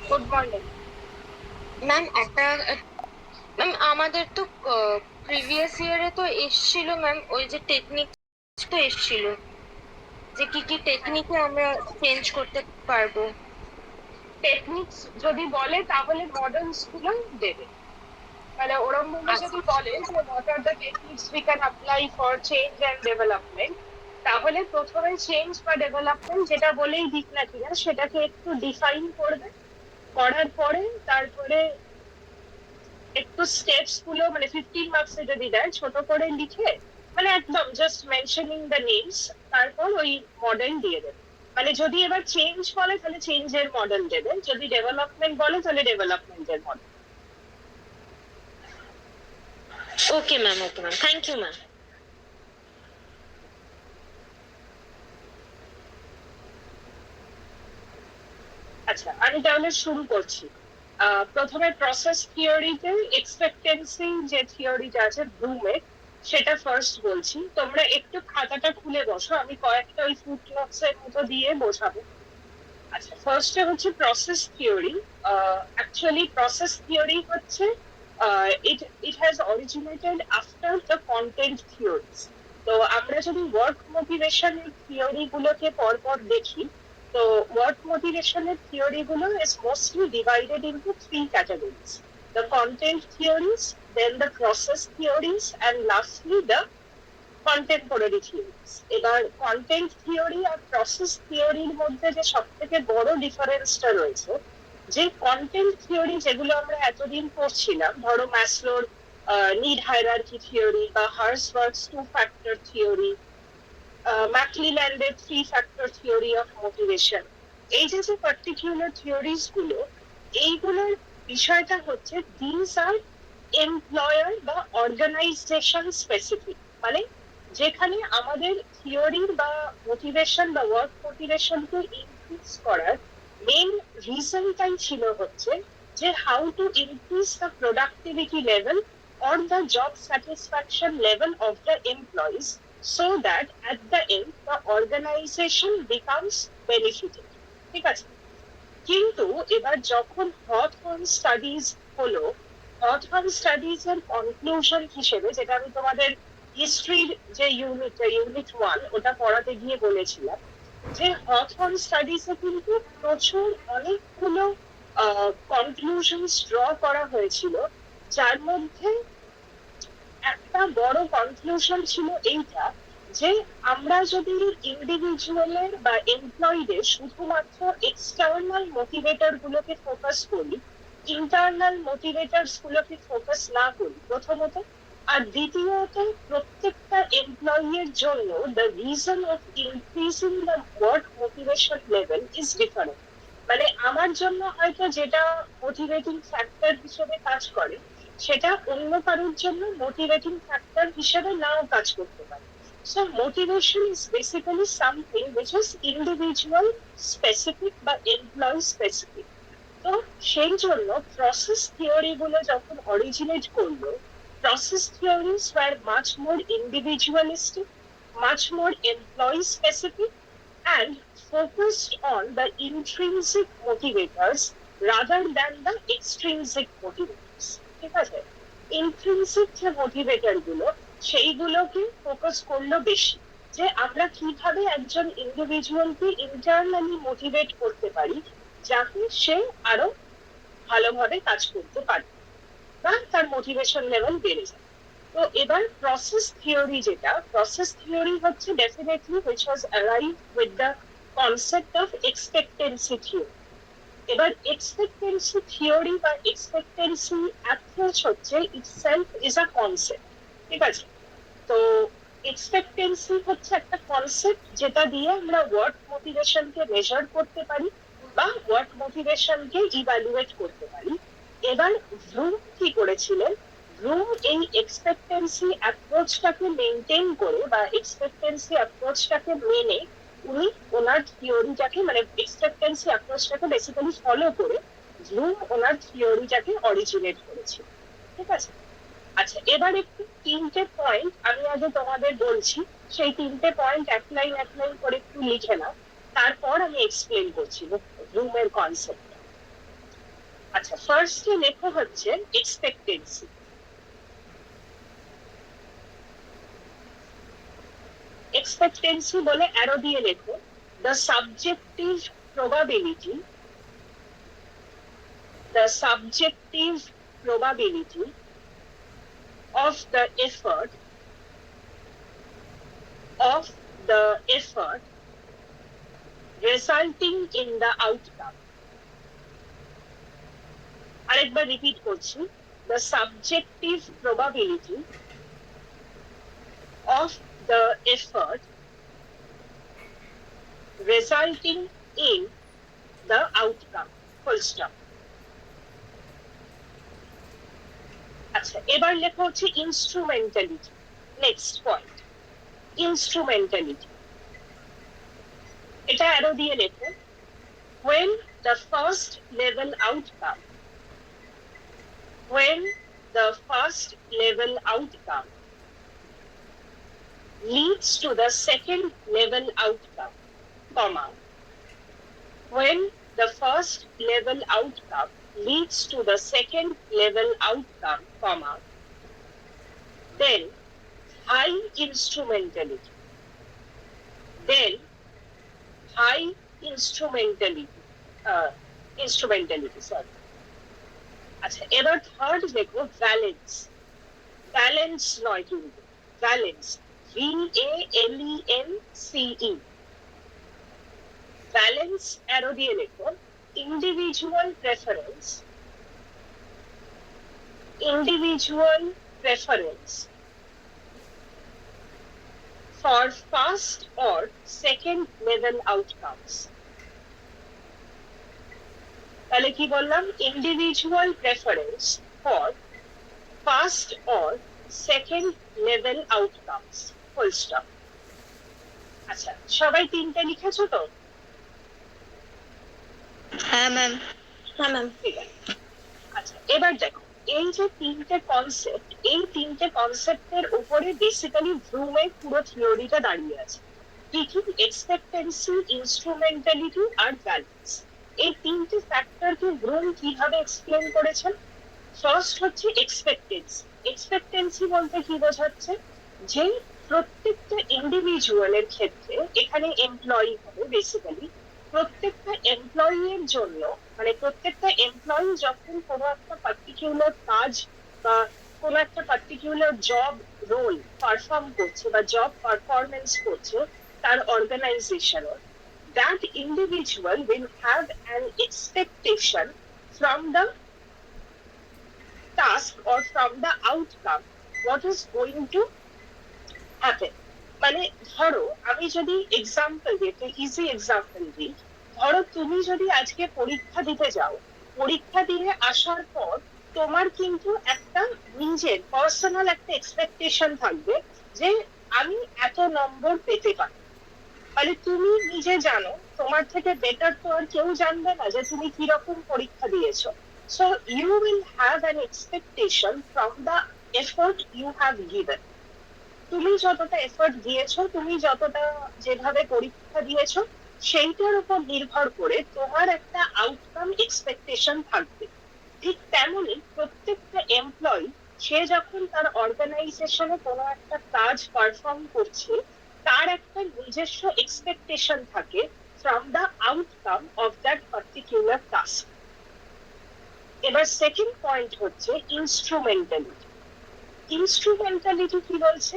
Good morning. Ma'am একটা ma'am আমাদের তো প্রিভিয়াস ইয়ারে তো এসছিল ম্যাম, ওই যে টেকনিক তো এসছিল, যে কি কি টেকনিকে আমরা চেঞ্জ করতে পারবো। টেকনিক্স যদি বলে তাহলে মডেলস গুলো দেবে, মানে ওরম ভাবে আচ্ছা, যদি বলে যে what are the techniques we can apply for change and development, তাহলে প্রথমে চেঞ্জ বা ডেভেলপমেন্ট যেটা বলেই দিক না কিনা সেটাকে একটু ডিফাইন করবে। করার পরে তারপরে একটু স্টেপস গুলো মানে 15 মার্কসে যদি দেয় ছোট করে লিখে, মানে একদম জাস্ট মেনশনিং দ্য নেমস, তারপর ওই মডেল দিয়ে দেবে। মানে যদি এবার চেঞ্জ বলে তাহলে চেঞ্জের মডেল দেবে, যদি ডেভেলপমেন্ট বলে তাহলে ডেভেলপমেন্টের model. Okay ma'am, okay ma'am, thank you ma'am. আচ্ছা, আমি তাহলে শুরু করছি। প্রথমে প্রসেস থিওরিতে এক্সপেক্টেন্সি যে থিওরিটা আছে ব্লুমের, সেটা ফার্স্ট বলছি। তোমরা একটু খাতাটা খুলে বসো, আমি কয়েকটা ওই ফুটনোটস এর মতো দিয়ে বোঝাবো। আচ্ছা, ফার্স্টে হচ্ছে process theory. Actually process theory হচ্ছে it it has originated after the content theories. তো আমরা যদি ওয়ার্ক মোটিভেশনের থিওরি গুলোকে পরপর দেখি, তো ওয়ার্ক মোটিভেশনের থিওরি গুলো is mostly divided into three categories: the content theories, then the process theories, and lastly the contemporary theories. এবার কন্টেন্ট থিওরি আর process থিওরির মধ্যে যে সব থেকে বড় ডিফারেন্সটা রয়েছে, যে কন্টেন্ট থিওরি যেগুলো আমরা এতদিন পড়ছিলাম, ধরো ম্যাসলোর নিড হায়ারার্কি থিওরি বা হার্সবার্গস টু ফ্যাক্টর থিওরি, ম্যাকলিল্যান্ডের three factor theory of motivation, এই যে যে পার্টিকুলার থিওরিজ গুলো, এইগুলোর বিষয়টা হচ্ছে দিস আর এমপ্লয়ার বা অর্গানাইজেশন স্পেসিফিক। মানে যেখানে আমাদের থিওরির বা মোটিভেশন বা ওয়ার্ক মোটিভেশনকে ইনক্রিজ করার মেইন রিজনটাই ছিল হচ্ছে যে how to increase the productivity level or the job satisfaction level of the employees, so that at the end the organization becomes benefited। ঠিক আছে, কিন্তু এবার যখন হথর্ন স্টাডিজ হলো, হথর্ন স্টাডিজ এর কনক্লুশন হিসেবে, যেটা আমি তোমাদের হিস্ট্রির যে ইউনিট 1 ওটা পড়াতে গিয়ে বলেছিলাম, যে হথর্ন স্টাডিজ এ কিন্তু প্রচুর অনেকগুলো কনক্লুশনস ড্র করা হয়েছিল, যার মধ্যে একটা বড় কনক্লুশন ছিল এইটা, যে আমরা যদি ইন্ডিভিজুয়ালের বা এমপ্লয়ীদের শুধুমাত্র এক্সটার্নাল মোটিভেটর গুলোকে ফোকাস করি, ইন্টারনাল মোটিভেটরস গুলোকে ফোকাস না করি প্রথমত, আর দ্বিতীয়ত প্রত্যেকটা এমপ্লয়ির জন্য the reason of increasing the work motivation level is different. মানে আমার জন্য হয়তো যেটা মোটিভেটিং ফ্যাক্টর হিসেবে কাজ করে, সেটা অন্য কারোর জন্য মোটিভেটিং ফ্যাক্টর হিসেবে নাও কাজ করতে পারে। So motivation is basically something which is individual specific বা এমপ্লয়ি স্পেসিফিক। তো সেই জন্য প্রসেস থিওরি গুলো যখন অরিজিনেট করলো, process theories were much more individualistic, much more employee specific, and focused on the intrinsic motivators rather than the extrinsic motivators। ঠিক আছে, intrinsic যে মোটিভেটর গুলো, সেইগুলোকে ফোকাস করলো বেশি, যে আমরা কিভাবে একজন ইন্ডিভিজুয়ালকে ইন্টারনালি মোটিভেট করতে পারি, যাতে সে আরো ভালোভাবে কাজ করতে পারে বা তার মোটিভেশন লেভেল বেড়ে যায়। তো এবার প্রসেস থিওরি, যেটা প্রসেস থিওরি হচ্ছে definitely which was arrived with the concept of expectancy theory। এবার এক্সপেক্টেন্সি থিওরি বা এক্সপেক্টেন্সি অ্যাপ্রোচ হচ্ছে ইটসেলফ ইজ আ কনসেপ্ট। ঠিক আছে, তো এক্সপেক্টেন্সি হচ্ছে একটা কনসেপ্ট যেটা দিয়ে আমরা ওয়ার্ক মোটিভেশনকে মেজার করতে পারি বা ওয়ার্ক মোটিভেশনকে ইভ্যালুয়েট করতে পারি। এবার ব্লুম কি করেছিলেন, ব্লুম এই এক্সপেক্টেন্সি অ্যাপ্রোচটাকে মেনটেন করে বা এক্সপেক্টেন্সি অ্যাপ্রোচটাকে মেনে উনি ওনার থিওরিটাকে, মানে এক্সপেক্টেন্সি অ্যাপ্রোচটাকে বেসিক্যালি ফলো করে ব্লুম ওনার থিওরিটাকে অরিজিনেট করেছিল। ঠিক আছে, আচ্ছা এবার একটু তিনটে পয়েন্ট আমি আগে তোমাদের বলছি, সেই তিনটে পয়েন্ট এক লাইন এক লাইন করে একটু লিখে নাও, তারপর আমি এক্সপ্লেন করছি ব্লুমের কনসেপ্ট। আচ্ছা, ফার্স্টে লেখো হচ্ছে এক্সপেক্টেন্সি। এক্সপেক্টেন্সি বলে অ্যারো দিয়ে লেখো the subjective probability, the subjective probability of the effort resulting in the outcome. আরেকবার রিপিট করছি, the subjective probability of the effort resulting in the outcome. Full stop. আচ্ছা, এবার লেখা হচ্ছে ইনস্ট্রুমেন্টালিটি। Next point, ইনস্ট্রুমেন্টালিটি। এটা অ্যারো দিয়ে লেখো when the first level outcome leads to the second level outcome, comma, when the first level outcome leads to the second level outcome, comma, then high instrumentality, sorry. আচ্ছা, এবার third দেখো valence. Balance নয় কিন্তু, valence, VALENCE। Balance arrow দিয়ে লেখো individual preference for first or second level outcomes. তাহলে কি বললাম, individual preference for first or second level outcomes, full stop. আচ্ছা, সবাই তিনটে লিখেছো তো? হ্যাঁ ম্যাম। হ্যাঁ ম্যাম। ঠিক আছে। আচ্ছা, এবার দেখো এই যে তিনটে কনসেপ্ট, এই তিনটে কনসেপ্টের উপরে বেসিক্যালি ব্লুমের পুরো থিওরিটা দাঁড়িয়ে আছে। কি কি? এক্সপেক্টেন্সি, ইনস্ট্রুমেন্টালিটি আর ব্যালেন্স। এই তিনটে ফ্যাক্টরকে ব্লুম কিভাবে এক্সপ্লেন করেছেন? ফার্স্ট হচ্ছে এক্সপেক্টেন্সি। এক্সপেক্টেন্সি বলতে কি বোঝাচ্ছে? যে প্রত্যেকটা ইন্ডিভিজুয়ালের ক্ষেত্রে, এখানে এমপ্লয়ি হবে বেসিক্যালি, প্রত্যেকটা এমপ্লয়ি এর জন্য, মানে প্রত্যেকটা এমপ্লয়ি যখন কোনো একটা পার্টিকুলার কাজ বা কোনো একটা পার্টিকুলার জব রোল পারফর্ম করছে বা জব পারফরমেন্স করছে তার অর্গানাইজেশনের, that individual will have an expectation from the task or from the outcome what is going to happen. মানে ধরো আমি যদি এক্সাম্পল দিই, একটা ইজি এক্সাম্পল দিই, ধরো তুমি যদি আজকে পরীক্ষা দিতে যাও, পরীক্ষা দিয়ে আসার পর তোমার কিন্তু একটা নিজের পার্সোনাল একটা এক্সপেকটেশন থাকবে যে আমি এত নম্বর পেতে পারি। মানে তুমি নিজে জানো, তোমার থেকে বেটার তো আর কেউ জানবে না যে তুমি কিরকম পরীক্ষা দিয়েছো। So you will have an expectation from the effort you have given. তুমি যতটা এফোর্ট দিয়েছো, তুমি যতটা যেভাবে পরীক্ষা দিয়েছো, সেইটার উপর নির্ভর করে তোমার একটা আউটকাম এক্সপেকটেশন থাকবে। ঠিক তেমনি প্রত্যেকটা এমপ্লয়ি, সে যখন তার অর্গানাইজেশনে কোনো একটা কাজ পারফর্ম করছে, তার একটা নিজস্ব এক্সপেকটেশন থাকে from the outcome of that particular task. এবার সেকেন্ড পয়েন্ট হচ্ছে ইনস্ট্রুমেন্টালিটি। ইনস্ট্রুমেন্টালিটি কি বলছে?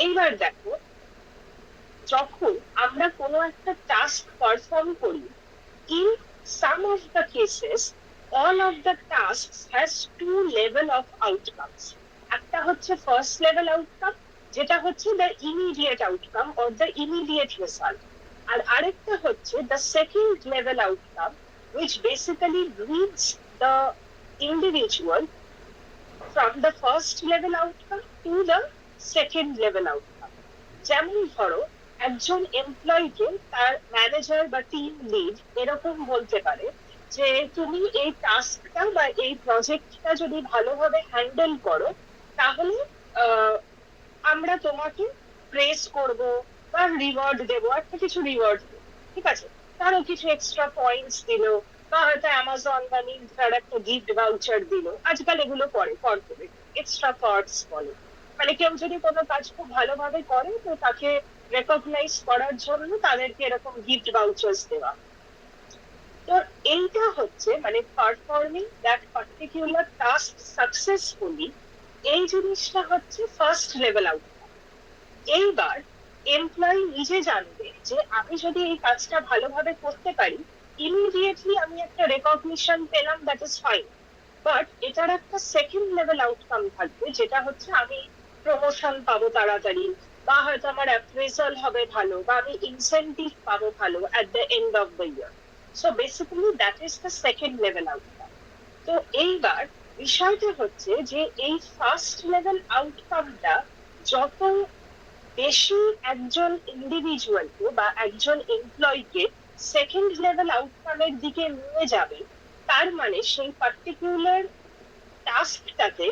এইবার দেখো, যখন আমরা কোনো একটা টাস্ক পারফর্ম করি, in some of the cases all of the tasks has two level of outcomes. একটা হচ্ছে ফার্স্ট লেভেল আউটকাম, যেটা হচ্ছে the immediate outcome or the immediate result, আর আরেকটা হচ্ছে the second level outcome which basically leads the individual from the first level outcome to the second level outcome. যেমন ধরো একজন এমপ্লয়িকে তার ম্যানেজার বা টিম লিড এরকম বলতে পারে যে তুমি এই টাস্কটা বা এই প্রজেক্টটা যদি ভালোভাবে হ্যান্ডেল করো, তাহলে আমরা তোমাকে প্রেস করব বা রিওয়ার্ড দেবো, একটা কিছু রিওয়ার্ড দেবো, ঠিক আছে? তারও কিছু এক্সট্রা পয়েন্টস দিল বা হয়তো অ্যামাজন বা মিন্ত্রার একটা গিফট ভাউচার দিল, আজকাল এগুলো করে কর্পোরেট এক্সট্রা পার্টস বলে। মানে কেউ যদি কোনো কাজ খুব ভালোভাবে করে তো তাকে রেকগনাইজ করার জন্য তাদেরকে এরকম গিফট ভাউচার্স দেওয়া। তো এইটা হচ্ছে মানে performing that particular task successfully, এই জিনিসটা হচ্ছে ফার্স্ট লেভেল আউটকাম। এইবার এমপ্লয়ি নিজে জানবে যে আমি যদি এই কাজটা ভালোভাবে করতে পারি, ইমিডিয়েটলি আমি একটা রেকগনিশন পেলাম, দ্যাট ইজ ফাইন। বাট এটার একটা সেকেন্ড লেভেল আউটকাম থাকবে, যেটা হচ্ছে আমি প্রমোশন পাবো তাড়াতাড়ি, বা হয়তো আমার অ্যাপ্রেজাল হবে ভালো, বা আমি ইনসেন্টিভ পাবো ভালো at the end of the year. So basically that is the second level outcome. তো এইবার বিষয়টা হচ্ছে যে এই ফার্স্ট লেভেল আউটকামটা যত বেশি একজন ইন্ডিভিজুয়ালকে বা একজন এমপ্লয়িকে সেকেন্ড লেভেল আউটকামের দিকে নিয়ে যাবে, তার মানে সেই পার্টিকুলার টাস্কটাতে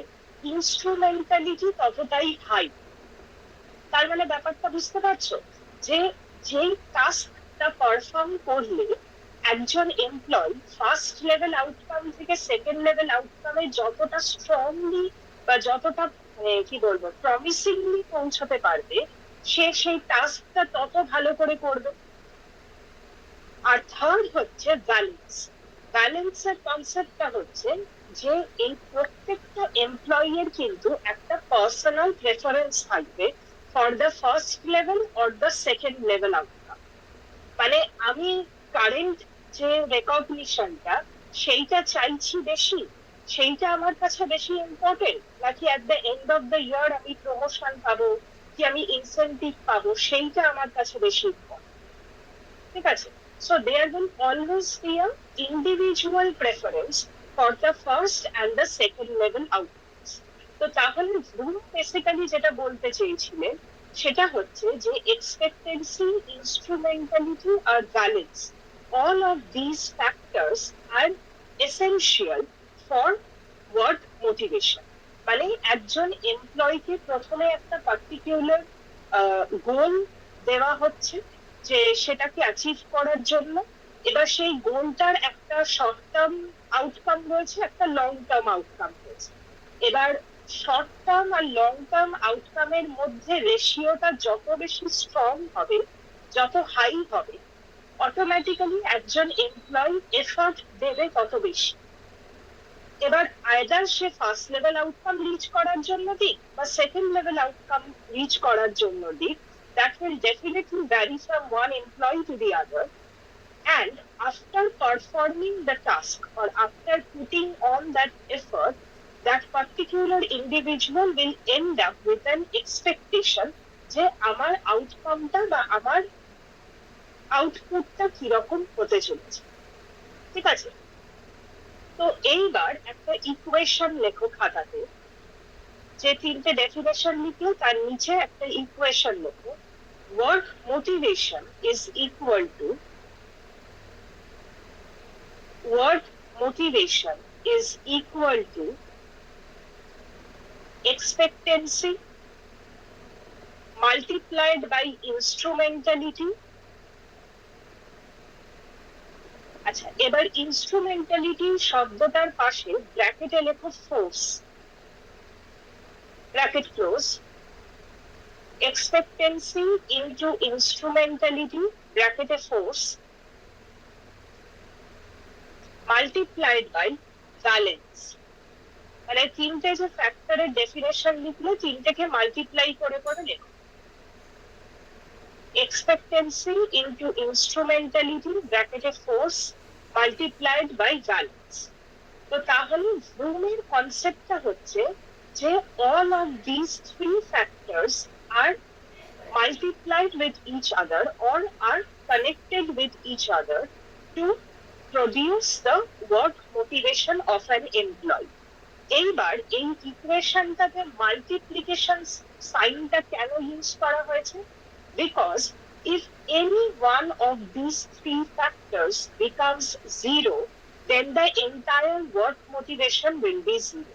ইনস্ট্রুমেন্টালিটি ততটাই হাই। তার মানে ব্যাপারটা বুঝতে পারছো যে যেই টাস্কটা পারফর্ম করলে একজন এমপ্লয়ি ফার্স্ট লেভেল আউটকাম থেকে সেকেন্ড লেভেল আউটকামে যতটা স্ট্রংলি বা যতটা কি বলবো প্রমিসিংলি পৌঁছতে পারবে, সে সেই টাস্কটা তত ভালো করে করবে। আর থার্ড হচ্ছে ব্যালেন্স। ব্যালেন্সের কনসেপ্টটা হচ্ছে যে এই প্রত্যেকটা এমপ্লয়ির কিন্তু একটা পার্সোনাল প্রেফারেন্স থাকবে for the first level or the second level outcome. মানে আমি কারেন্ট যে রেকগনিশনটা সেইটা চাইছি বেশি, সেইটা আমার কাছে বেশি ইম্পর্টেন্ট, নাকি at the end of the year আমি প্রমোশন পাবো কি আমি ইনসেন্টিভ পাবো, সেইটা আমার কাছে বেশি ইম্পর্টেন্ট। ঠিক আছে? So there will always be a individual preference for the first and the second level outcomes. তো তাহলে ব্লুম বেসিক্যালি যেটা বলতে চেয়েছিলেন সেটা হচ্ছে যে এক্সপেক্টেন্সি, ইনস্ট্রুমেন্টালিটি আর balance, all of these factors are essential for work motivation. মানে একজন এমপ্লয়িকে প্রথমে একটা পার্টিকুলার গোল দেওয়া হচ্ছে যে সেটাকে অ্যাচিভ করার জন্য। এবার সেই গোলটার একটা শর্ট টার্ম আউটকাম রয়েছে, একটা লং টার্ম আউটকাম রয়েছে। এবার শর্ট টার্ম আর লং টার্ম আউটকামের মধ্যে রেশিওটা যত বেশি স্ট্রং হবে, যত হাই হবে, অটোমেটিক্যালি একজন এমপ্লয়ি এফর্ট দেবে তত বেশি। এবার আইদার সে ফার্স্ট লেভেল আউটকাম রিচ করার জন্য দিক বা সেকেন্ড লেভেল আউটকাম রিচ করার জন্য দিক, that will definitely vary from one employee to the other. And after performing the task or after putting on that effort, that particular individual will end up with an expectation যে আমার আউটকামটা বা আমার আউটপুটটা কিরকম হতে চলেছে। ঠিক আছে? তো এইবার একটা ইকুয়েশন লেখো খাতাতে, যে তিনটে ডেফিনেশন লিখলো তার নিচে একটা ইকুয়েশন লেখো। Work motivation is equal to expectancy multiplied by instrumentality। আচ্ছা, এবার ইনস্ট্রুমেন্টালিটি শব্দটার পাশে ব্র্যাকেটে লেখো force, bracket close, expectancy into instrumentality ব্র্যাকেটে ফোর্স মাল্টিপ্লাইড বাই ব্যালেন্স। মানে তিনটে যে ফ্যাক্টরের ডেফিনেশন লিখলো, তিনটেকে মাল্টিপ্লাই করে করে লেখো। expectancy into instrumentality ব্র্যাকেটে ফোর্স মাল্টিপ্লাইড বাই ব্যালেন্স। তো তাহলে ব্লুমের কনসেপ্টটা হচ্ছে যে all of these three factors are multiplied with each other or are connected with each other to produce the work motivation of an employee. এইবার এই ইকুয়েশনটাতে multiplication সাইনটা কেন use করা হয়েছে? Because if any one of these three factors becomes zero, then the entire work motivation will be zero.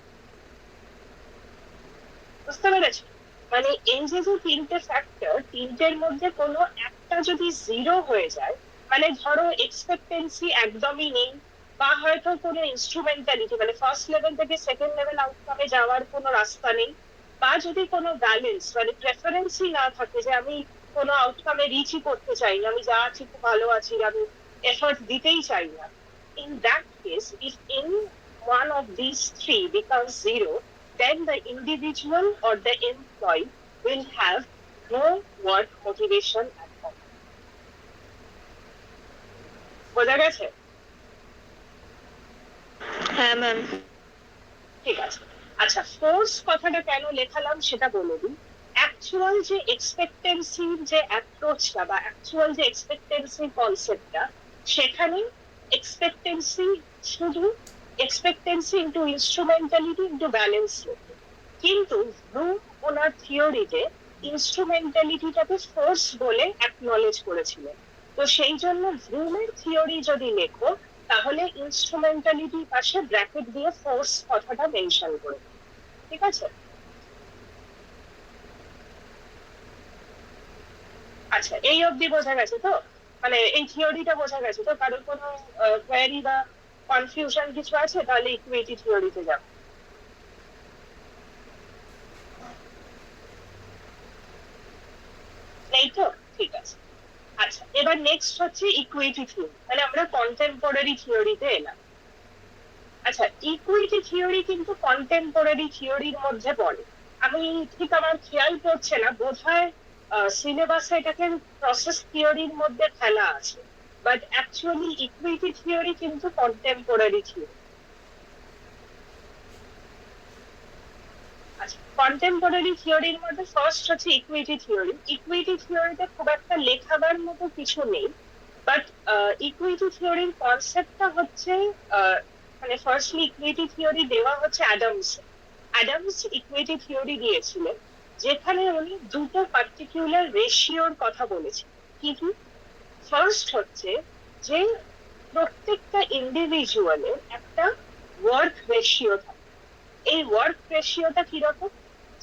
বুঝতে পেরেছো? মানে এই যে যে তিনটে ফ্যাক্টর, তিনটের মধ্যে কোনো একটা যদি জিরো হয়ে যায়, মানে ধরো এক্সপেক্টেন্সি একদমই নেই, বা হয়তো কোনো ইনস্ট্রুমেন্টালিটি মানে ফার্স্ট লেভেল থেকে সেকেন্ড লেভেল আউটকামে যাওয়ার কোনো রাস্তা নেই, বা যদি কোনো ব্যালেন্স মানে প্রেফারেন্সই না থাকে যে আমি কোনো আউটকামে রিচই করতে চাই না, আমি যা আছি খুব ভালো আছি, আমি এফর্ট দিতেই চাই না, in that case if any one of these three becomes zero, then the individual or the employee will have no work motivation at all. বোঝা গেছে? হ্যাঁ ম্যাম। ঠিক আছে। আচ্ছা, ফোর্স কথাটা কেন লেখালাম সেটা বলে দিই। অ্যাকচুয়াল যে এক্সপেক্টেন্সির যে অ্যাপ্রোচটা বা অ্যাকচুয়াল যে এক্সপেক্টেন্সি কনসেপ্টটা, সেখানে এক্সপেক্টেন্সি শুধু এক্সপেক্টেন্সি ইন্টু ইনস্ট্রুমেন্টালিটি ইন্টু ব্যালেন্স লেখে, কিন্তু ব্লুম ওনার থিওরিতে ইনস্ট্রুমেন্টালিটিটাকে ফোর্স বলে অ্যাকনলেজ করেছিলেন। তো সেই জন্য ব্লুমের থিওরি যদি লেখো, তাহলে ইনস্ট্রুমেন্টালিটি পাশে ব্র্যাকেট দিয়ে ফোর্স কথাটা মেনশন করে, ঠিক আছে? আচ্ছা, এই অবধি বোঝা গেছে তো? মানে এই থিওরিটা বোঝা গেছে তো? কারোর কোনো কোয়ারি বা কনফিউশন কিছু আছে? তাহলে ইকুইটি থিওরিতে যাব। নেই তো? ঠিক আছে। আচ্ছা, এবার নেক্সট হচ্ছে ইকুইটি থিওরি, মানে আমরা কন্টেম্পোরারি থিওরিতে এলাম। আচ্ছা, ইকুইটি থিওরি কিন্তু কন্টেম্পোরারি থিওরির মধ্যে পড়ে। আমি ঠিক আমার খেয়াল পড়ছে না, বোধহয় সিলেবাসে এটাকে প্রসেস থিওরির মধ্যে ফেলা আছে, বাট অ্যাকচুয়ালি ইকুইটি থিওরি কিন্তু কন্টেম্পোরারি থিওরি। আচ্ছা, কন্টেম্পোরারি থিওরির মধ্যে ফার্স্ট হচ্ছে ইকুইটি থিওরি। ইকুইটি থিওরিতে খুব একটা লেখাবার মতো কিছু নেই, বাট ইকুইটি থিওরির কনসেপ্টটা হচ্ছে মানে ফার্স্টলি ইকুইটি থিওরি দেওয়া হচ্ছে অ্যাডামস। অ্যাডামস ইকুইটি থিওরি দিয়েছিলেন, যেখানে উনি দুটো পার্টিকুলার রেশিওর কথা বলেছেন। কি কি? ফার্স্ট হচ্ছে যে প্রত্যেকটা ইন্ডিভিজুয়ালের একটা ওয়ার্ক রেশিও থাকে। এই ওয়ার্ক রেশিওটা কিরকম?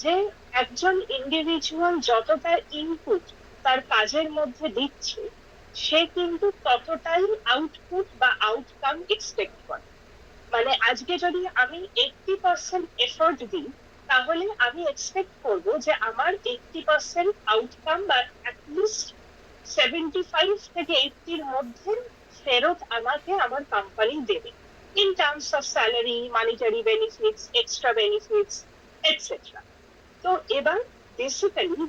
যে একজন ইন্ডিভিজুয়াল যতটা ইনপুট তার কাজের মধ্যে দিচ্ছে, সে কিন্তু ততটাই আউটপুট বা আউটকাম এক্সপেক্ট করে। মানে আজকে যদি আমি 80% এফোর্ট দিই, তাহলে আমি এক্সপেক্ট করব যে আমার 80% আউটকাম বা অ্যাটলিস্ট 75 থেকে 80 এর মধ্যে ফেরত আমাকে আমার কোম্পানি দেবে, in terms of salary, monetary benefits, extra benefits, etcetera. তো এবার বেসিক্যালি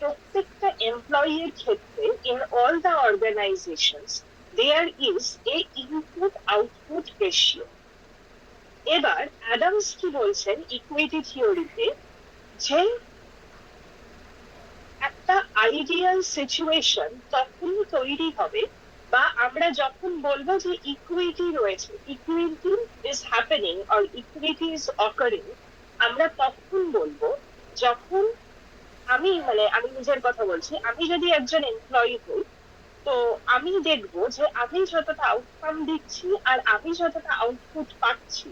প্রত্যেকটা এমপ্লয়ির ক্ষেত্রে in all the organisations there is a input output ratio. এবার অ্যাডামস কি বলছেন ইকুইটি থিওরিতে, যে একটা আইডিয়াল সিচুয়েশন তখনই তৈরি হবে, বা আমরা যখন বলবো যে ইকুইটি রয়েছে, equity is happening or equity is occurring, আমরা তখন বলবো যখন আমি নিজের কথা বলছি, আমি যদি একজন এমপ্লয়ি হই, তো আমি দেখবো যে আমি যতটা আউটকাম দিচ্ছি আর আমি যতটা আউটপুট পাচ্ছি,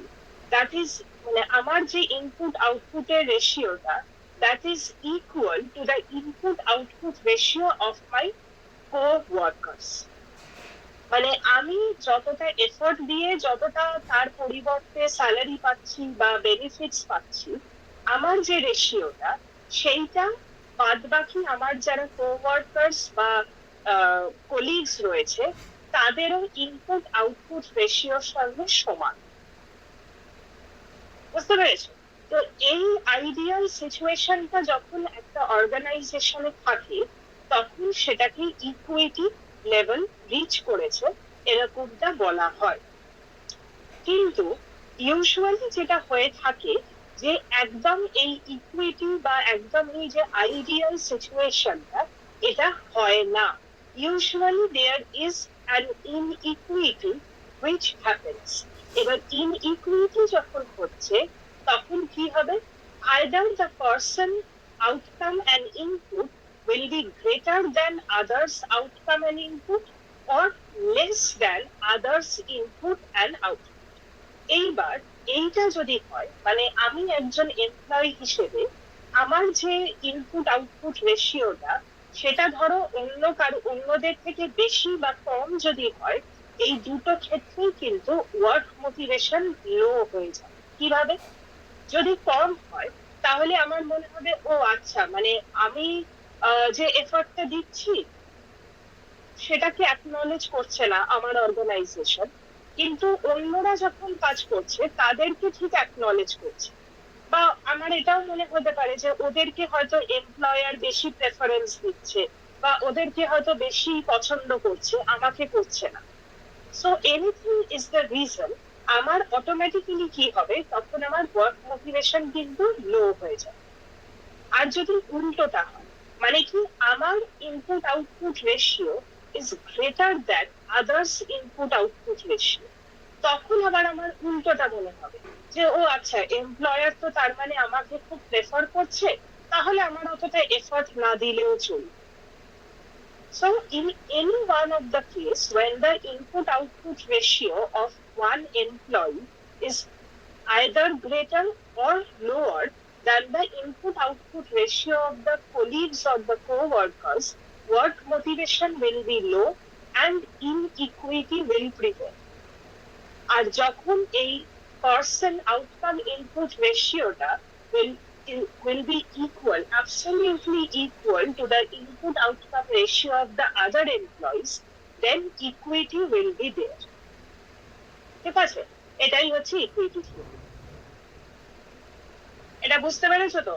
দ্যাট ইজ মানে আমার যে ইনপুট আউটপুটের রেশিওটা, that is equal to the input output ratio of my co workers. মানে আমি যতটা এফোর্ট দিয়ে যতটা তার পরিবর্তে স্যালারি পাচ্ছি বা বেনিফিটস পাচ্ছি, আমার যে রেশিওটা, সেইটা বাদ বাকি আমার যারা কোওয়ার্কার্স বা কলিগস রয়েছে, তাদেরও ইনপুট আউটপুট রেশিওর সঙ্গে সমান। বুঝতে পেরেছো? তো এই আইডিয়াল সিচুয়েশনটা যখন একটা অর্গানাইজেশনে থাকে, তখন সেটাকে ইকুইটি লেভেল রিচ করেছে এরকমটা বলা হয়। কিন্তু ইউজুয়ালি যেটা হয়ে থাকে, যে একদম এই ইকুইটি বা একদম এই যে আইডিয়াল সিচুয়েশনটা, এটা হয় না। Usually there is an inequity which happens. এবার ইনইকুইটি যখন হচ্ছে, তখন কি হবে? Either the person outcome and input will be greater than others outcome and input, or less than others input and output. এইবার এইটা যদি হয়, মানে আমি একজন এমপ্লয়ি হিসেবে আমার যে ইনপুট আউটপুট রেশিওটা, সেটা ধরো অন্যদের থেকে বেশি বা কম যদি হয়, এই দুটো ক্ষেত্রেই কিন্তু ওয়ার্ক মোটিভেশন লো হয়ে যায়। কিভাবে? যদি কম হয় তাহলে আমার মনে হবে ও আচ্ছা, মানে আমি যে এফর্টটা দিচ্ছি সেটাকে অ্যাকনলেজ করছে না আমার অর্গানাইজেশন, কিন্তু অন্যরা যখন কাজ করছে তাদেরকে ঠিক অ্যাকনলেজ করছে। বা আমার এটাও মনে হতে পারে যে ওদেরকে হয়তো এমপ্লয়ার বেশি প্রেফারেন্স দিচ্ছে, বা ওদেরকে হয়তো বেশি পছন্দ করছে, আমাকে করছে না। So anything is the reason, আমার অটোমেটিক্যালি কি হবে, তখন আমার ওয়ার্ক মোটিভেশন কিন্তু লো হয়ে যায়। আর যদি উল্টোটা হয়, মানে কি আমার input output ratio is greater than others input output ratio, তখন আবার আমার উল্টোটা মনে হবে যে ও আচ্ছা, এমপ্লয়ার তো তার মানে আমাকে খুব প্রেফার করছে, তাহলে আমার অতটা এফর্ট না দিলেও চলবে। So in any one of the case, when the input-output ratio of one employee is either greater or lower than the input-output ratio of the colleagues or the co-workers, work motivation will be low and inequity will prevail. আর যখন এই person outcome input রেশিওটা will be equal, absolutely equal to the input outcome ratio of the other employees, then equity will be there. ঠিক আছে, এটাই হচ্ছে equity theory. এটা বুঝতে পেরেছো তো?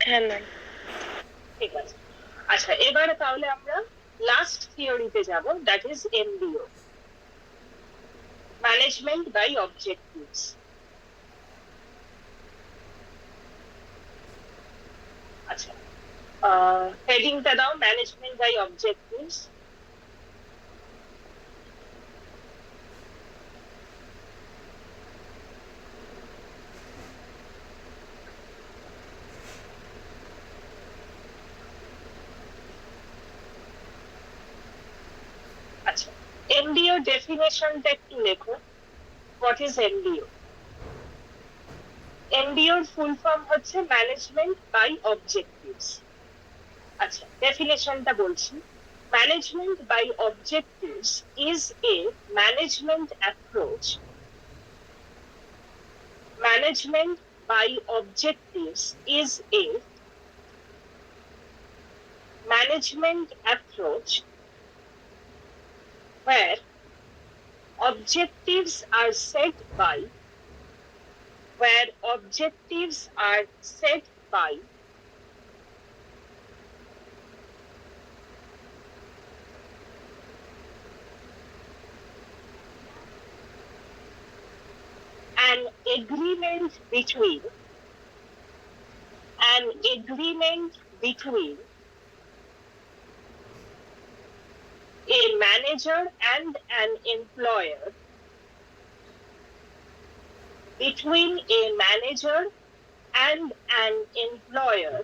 হ্যাঁ ম্যাম। ঠিক আছে, আচ্ছা এবারে তাহলে আমরা লাস্ট থিওরিতে যাব, that is MBO, management by objectives. আচ্ছা, হেডিংটা দাও, ম্যানেজমেন্ট বাই অবজেক্টিভস। আচ্ছা, এমবিও ডেফিনেশনটা একটু লেখো। What is MBO? এমবিওর ফুল ফর্ম হচ্ছে ম্যানেজমেন্ট বাই অবজেক্টিভস। আচ্ছা, ডেফিনেশনটা বলছি। Management by objectives is a management approach. Management by objectives is a management approach where objectives are set by an agreement between a manager and an employer, between a manager and an employer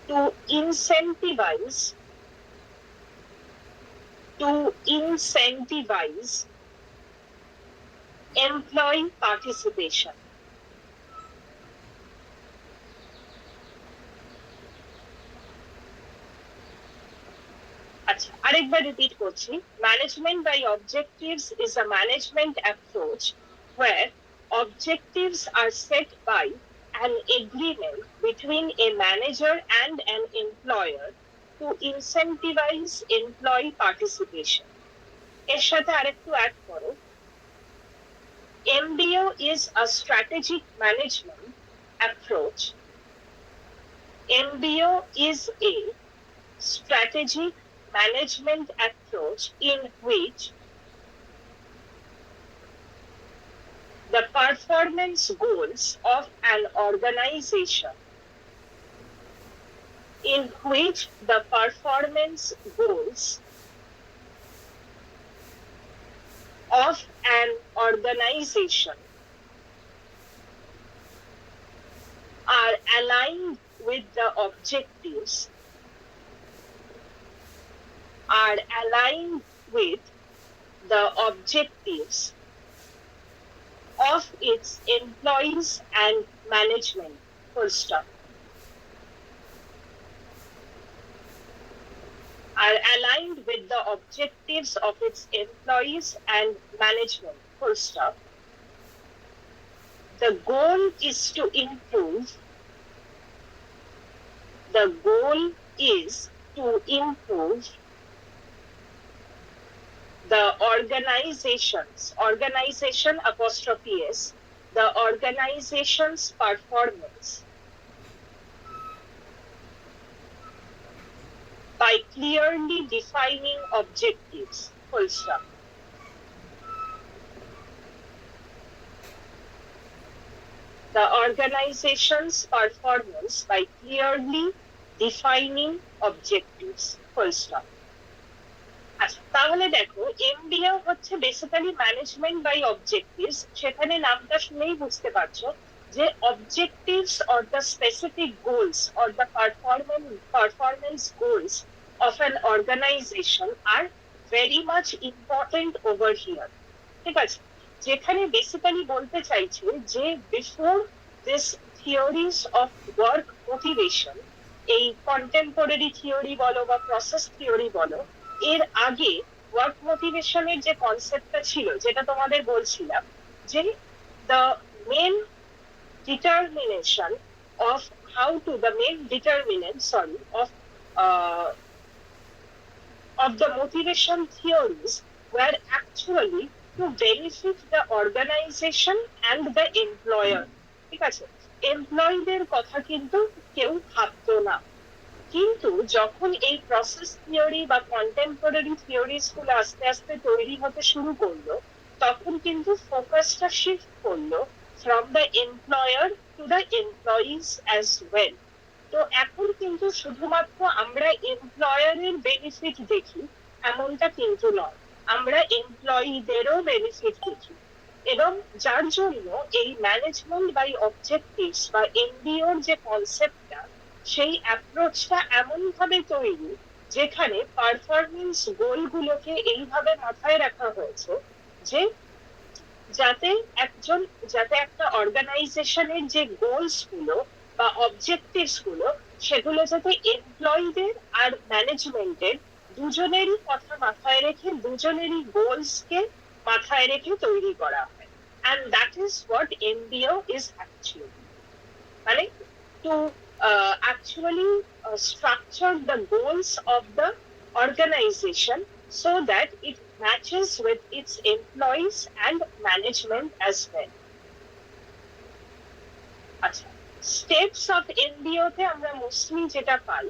to incentivize employee participation. আচ্ছা, আরেকবার repeat করছি। Management by objectives is a management approach where objectives are set by an agreement between a manager and an employer to incentivize employee participation. এর সাথে আরেকটু add করো, MBO is a strategic management approach. MBO is a strategic management approach in which the performance goals of an organization are aligned with the objectives of its employees and management. Full stop. are aligned with the objectives of its employees and management. Full stop. The goal is to improve. The goal is to improve the organization apostrophe s, the organization's performance by clearly defining objectives. Full stop. The organization's performance by clearly defining objectives. Full stop. আচ্ছা, তাহলে দেখো এমবিও হচ্ছে basically management by objectives. সেখানে নামটা শুনেই বুঝতে পারছো যে objectives or the specific goals or the performance goals of an organisation are very much important over here. ঠিক আছে, যেখানে বেসিক্যালি বলতে চাইছে যে before this theories of work motivation, এই কন্টেম্পোরারি থিওরি বলো বা প্রসেস থিওরি বলো, এর আগে ওয়ার্ক মোটিভেশনের যে কনসেপ্টটা ছিল, যেটা তোমাদের বলছিলাম যে the main determination of how to the main determinant of the motivation theories were actually to benefit the organization and the employer. ঠিক আছে, এমপ্লয়ীদের কথা কিন্তু কেউ ভাবতো না। কিন্তু যখন এই প্রসেস থিওরি বা কন্টেম্পোরারি থিওরিজ গুলো আস্তে আস্তে তৈরি হতে শুরু করলো, তখন কিন্তু ফোকাসটা শিফট করলো from the employer to the employees as well. তো এখন কিন্তু শুধুমাত্র আমরা এমপ্লয়ারের বেনিফিট দেখি এমনটা কিন্তু নয়, আমরা এমপ্লয়ীদেরও বেনিফিট দেখি। এবং যার জন্য এই ম্যানেজমেন্ট বাই অবজেক্টিভস বা এমবিওর যে কনসেপ্টটা, সেই অ্যাপ্রোচটা এমন ভাবে তৈরি যেখানে পারফরমেন্স গোলগুলোকে এইভাবে মাথায় রাখা হয়েছে যে যাতে একটা অর্গানাইজেশনের যে গোলস গুলো বা অবজেক্টিভস গুলো, সেগুলো যাতে এমপ্লয়ীদের আর ম্যানেজমেন্টের দুজনেরই কথা মাথায় রেখে, দুজনেরই গোলসকে মাথায় রেখে তৈরি করা হয়। and that is what MBO is actually, মানে to actually structure the goals of the organization so that it matches with its employees and management as well. আচ্ছা, স্টেপস অফ এমবিও তে আমরা মোস্টলি যেটা পাই,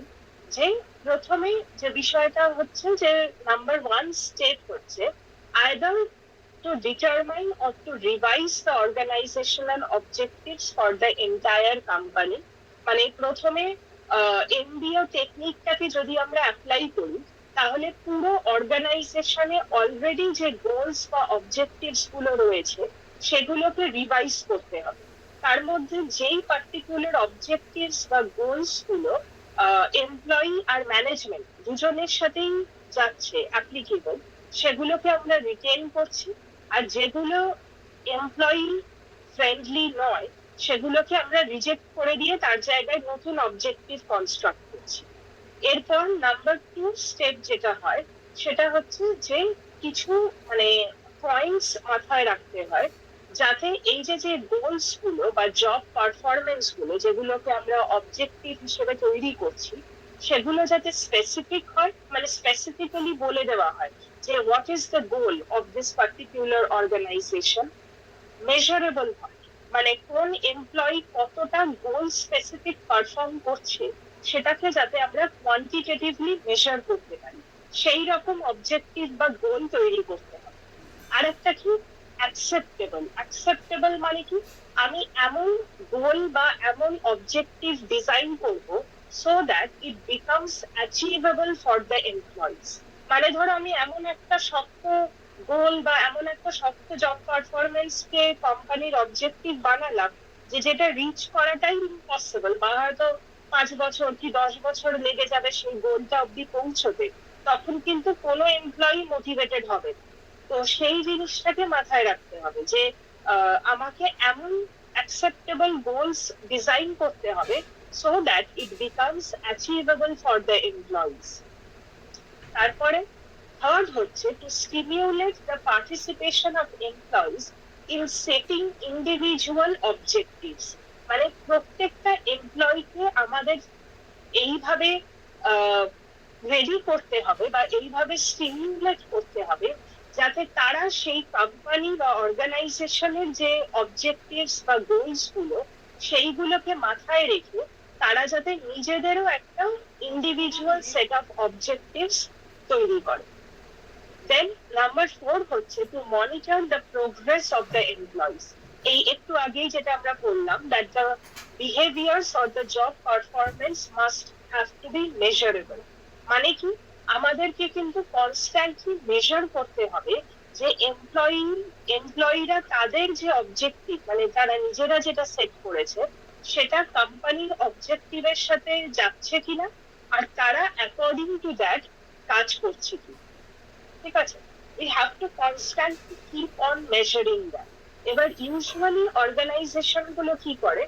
যে প্রথমে যে বিষয়টা হচ্ছে যে নাম্বার 1 স্টেপ হচ্ছে either to determine or to revise the organizational objectives for the entire company. মানে প্রথমে এমবিও টেকনিকটাকে যদি আমরা অ্যাপ্লাই করি, তাহলে পুরো অর্গানাইজেশনে অলরেডি যে গোলস বা অবজেক্টিভস গুলো রয়েছে সেগুলোকে রিভাইজ করতে হবে। তার মধ্যে যেই পার্টিকুলার অবজেক্টিভস বা গোলস গুলো এমপ্লয়ি আর ম্যানেজমেন্ট দুজনের সাথেই যাচ্ছে অ্যাপ্লিকেবল, সেগুলোকে আমরা রিটেন করছি। আর যেগুলো এমপ্লয়ি ফ্রেন্ডলি নয় সেগুলোকে আমরা রিজেক্ট করে দিয়ে তার জায়গায় নতুন অবজেক্টিভ কনস্ট্রাক্ট করছি। এরপর নাম্বার 2 স্টেপ যেটা হয় সেটা হচ্ছে যে কিছু মানে পয়েন্টস মাথায় রাখতে হয়, যাতে এই যে গোলস গুলো বা জব পারফরমেন্স গুলো যেগুলোকে আমরা অবজেক্টিভ হিসেবে তৈরি করছি, সেগুলো যাতে স্পেসিফিক হয়, মানে স্পেসিফিক্যালি বলে দেওয়া হয় যে what is the goal of this particular organisation, measurable হয়, মানে কোন এমপ্লয়ি কতটা গোল স্পেসিফিক পারফর্ম করছে সেটাকে যাতে আমরা কোয়ান্টিটেটিভলি মেজার করতে পারি, সেই রকম অবজেক্টিভ বা গোল তৈরি করতে হবে। আরেকটা কি অ্যাকসেপ্টেবল মানে কি, আমি এমন গোল বা এমন অবজেক্টিভ ডিজাইন করব so that it becomes achievable for the employees. মানে ধরো আমি এমন একটা শক্ত গোল বা এমন একটা শক্ত জব পারফরমেন্স কে কোম্পানির অবজেক্টিভ বানালাম যেটা রিচ করাটাই ইম্পসিবল, বা হয়তো 5 বছর কি 10 বছর লেগে যাবে সেই গোলটা অব্দি পৌঁছতে, তখন কিন্তু কোনো এমপ্লয়ি মোটিভেটেড হবে না। তো সেই জিনিসটাকে মাথায় রাখতে হবে যে আমাকে এমন অ্যাকসেপ্টেবল গোলস ডিজাইন করতে হবে so that it becomes achievable for the employees. তার তারপরে থার্ড হচ্ছে to stimulate the participation of employees in setting individual objectives, মানে প্রত্যেকটা এমপ্লয়িকে আমাদের এইভাবে রেডি করতে হবে বা এইভাবে স্টিমুলেট করতে হবে যাতে তারা সেই কোম্পানি বা অর্গানাইজেশনের যে অবজেক্টিভস বা গোলস গুলো সেইগুলোকে মাথায় রেখে তারা যাতে নিজেদেরও একটা ইন্ডিভিজুয়াল সেট অফ অবজেক্টিভস তৈরি করে। দেন নাম্বার 4 হচ্ছে to monitor the progress of the employees. এই একটু আগেই যেটা আমরা বললাম that the behaviours or the job performance must have to be measurable. মানে কি, আমাদেরকে কিন্তু কনস্ট্যান্টলি মেজার করতে হবে যে এমপ্লয়িরা তাদের যে অবজেক্টিভ, মানে তারা নিজেরা যেটা সেট করেছে সেটা কোম্পানির অবজেক্টিভের সাথে যাচ্ছে কিনা, আর তারা অ্যাকর্ডিং টু দ্যাট কাজ করছে কিনা। ঠিক আছে, we have to constantly keep on measuring that. এবার ইউজুয়ালি অর্গানাইজেশন গুলো কি করে,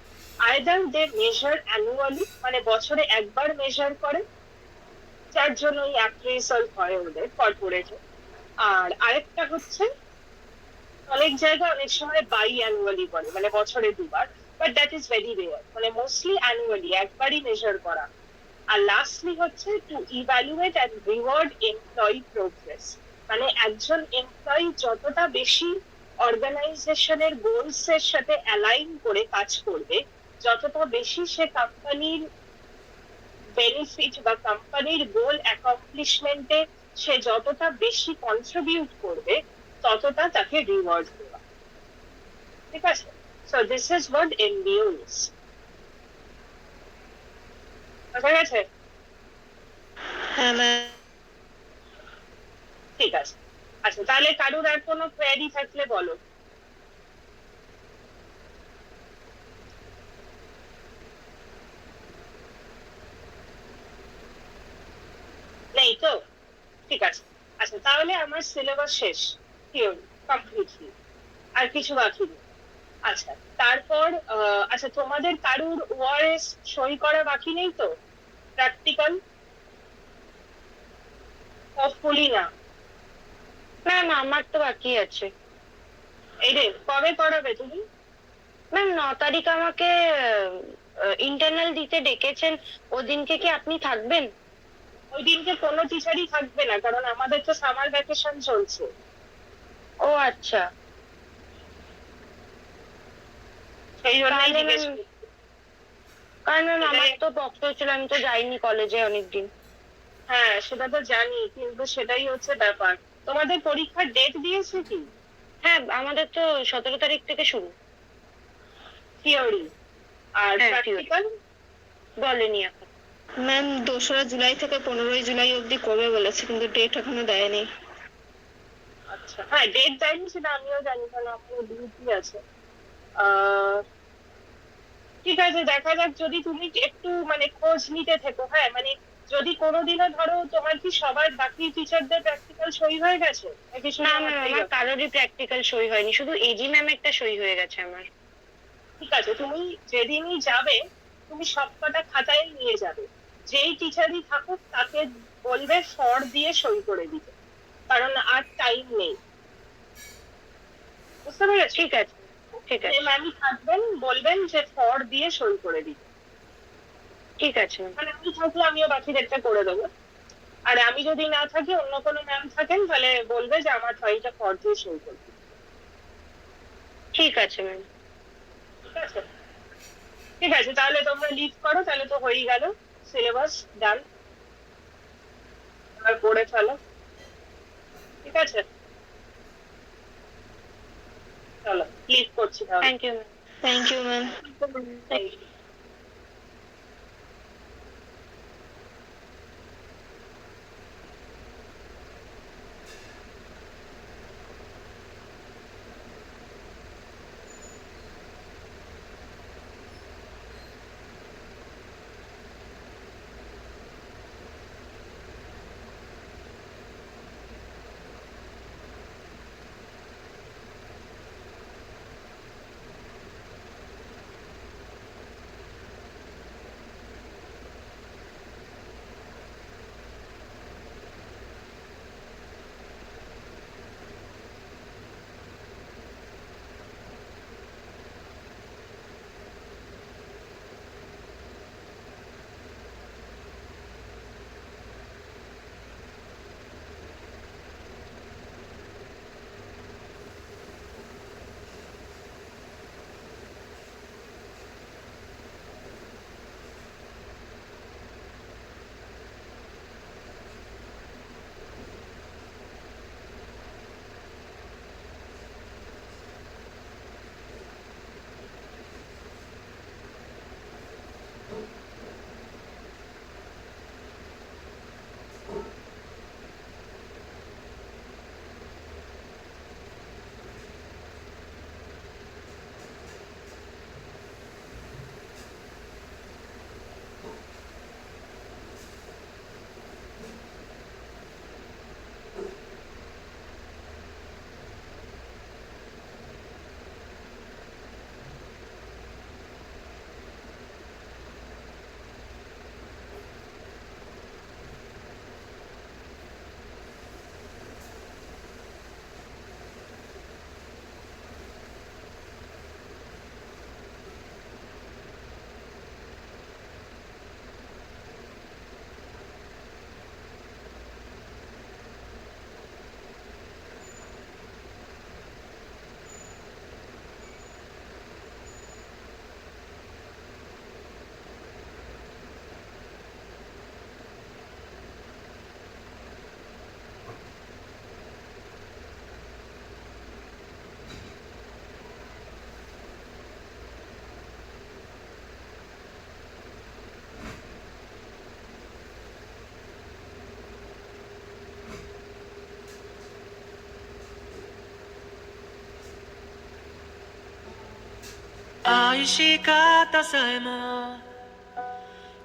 আইদার দে মেজার অ্যানুয়ালি, মানে বছরে একবার মেজার করে, যার জন্য ওই অ্যাপ্রেজাল হয় ওদের কর্পোরেটে। আর আরেকটা হচ্ছে অনেক জায়গায় অনেক সময় বাই অ্যানুয়ালি বলে, মানে বছরে দুবার, but that is very rare, মানে মোস্টলি অ্যানুয়ালি একবারই মেজার করা। আর লাস্টলি হচ্ছে to evaluate and reward employee progress, মানে একজন এমপ্লয়ি যতটা বেশি অর্গানাইজেশনের গোলস এর সাথে অ্যালাইন করে কাজ করবে, যতটা বেশি সে কোম্পানির বেনিফিট বা কোম্পানির গোল অ্যাকমপ্লিশমেন্টে সে যতটা বেশি কন্ট্রিবিউট করবে, ততটা তাকে রিওয়ার্ড দেওয়া। ঠিক আছে, so this is what MBO is. বোঝা গেছে? হ্যাঁ ম্যাম। ঠিক আছে, আচ্ছা তাহলে কারুর আর কোনো কোয়েরি থাকলে বলো। নেই তো? ঠিক আছে, আচ্ছা তাহলে আমার সিলেবাস শেষ, থিওরি কমপ্লিটলি, আর কিছু বাকি নেই। আচ্ছা তারপর আচ্ছা তোমাদের কারুর ওআরএস সই করা বাকি নেই তো? প্র্যাকটিক্যাল হোপফুলি না। ম্যাম আমার তো বাকি আছে। এই রে, কবে করাবে তুমি? ম্যাম 9 তারিখ আমাকে ইন্টারনাল দিতে ডেকেছেন, ওদিনকে কি আপনি থাকবেন? ওই দিনকে কোনো টিচারই থাকবে না, কারণ আমাদের তো সামার ভ্যাকেশন চলছে। ও আচ্ছা, সেই জন্যই তাহলে জিজ্ঞেস ম্যাম, করছি। কারণ ম্যাম আমার সেটাই- তো পক্ষ ছিল, আমি তো যাইনি কলেজে অনেকদিন। হ্যাঁ সেটা তো জানি, কিন্তু সেটাই হচ্ছে ব্যাপার। তোমাদের পরীক্ষার ডেট দিয়েছে কি? হ্যাঁ আমাদের তো 17 তারিখ থেকে শুরু। থিওরি আর হ্যাঁ, প্র্যাকটিক্যাল বলেনি এখন। ম্যাম 2রা জুলাই থেকে 15ই জুলাই অবধি করবে বলেছে, কিন্তু ডেট এখনো দেয়নি। আচ্ছা, হ্যাঁ ডেট দেয়নি সেটা আমিও জানি, কারণ আমার ডিউটি আছে। আহ ঠিক আছে, দেখা যাক, যদি তুমি একটু মানে খোঁজ নিতে থেকো। হ্যাঁ মানে যদি কোনোদিনও ধরো তোমার কি সবার বাকি টিচারদের প্র্যাকটিক্যাল সই হয়ে গেছে নাকি শুধু না ম্যাম, আমারটাই আমার বাকি? কারোরই প্র্যাকটিক্যাল সই হয়নি, শুধু এজি ম্যামেরটা সই হয়ে গেছে আমার। ঠিক আছে, তুমি যেদিনই যাবে তুমি সবকটা খাতায় নিয়ে যাবে, যেই টিচারই থাকুক তাকে বলবে ফর দিয়ে সই করে দিতে, কারণ আর টাইম নেই। বুঝতে পেরেছো? ঠিক আছে, ঠিক আছে, যে ম্যামই থাকবেন বলবেন যে ফর দিয়ে সই করে দিতে। ঠিক আছে ম্যাম। মানে আমি থাকলে আমিও বাকিদেরটা করে দেবো। আর আমি যদি না থাকি, অন্য কোনো ম্যাম থাকেন, তাহলে বলবে যে আমার ফাইলটা ফর দিয়ে সই করবে। ঠিক আছে ম্যাম। ঠিক আছে, ঠিক আছে, তাহলে তোমরা লিভ করো, তাহলে তো হয়েই গেল, সিলেবাস ডান, এবার পড়ে ফেলো। ঠিক আছে, চলো লিভ করছি তাহলে। Thank you ma'am. Thank you ma'am. Thank you. 愛し方さえも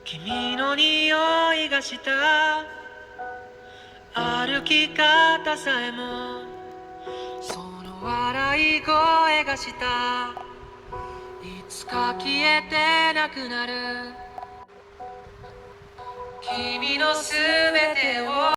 君の匂いがした歩き方さえもその笑い声がしたいつか消えてなくなる君のすべてを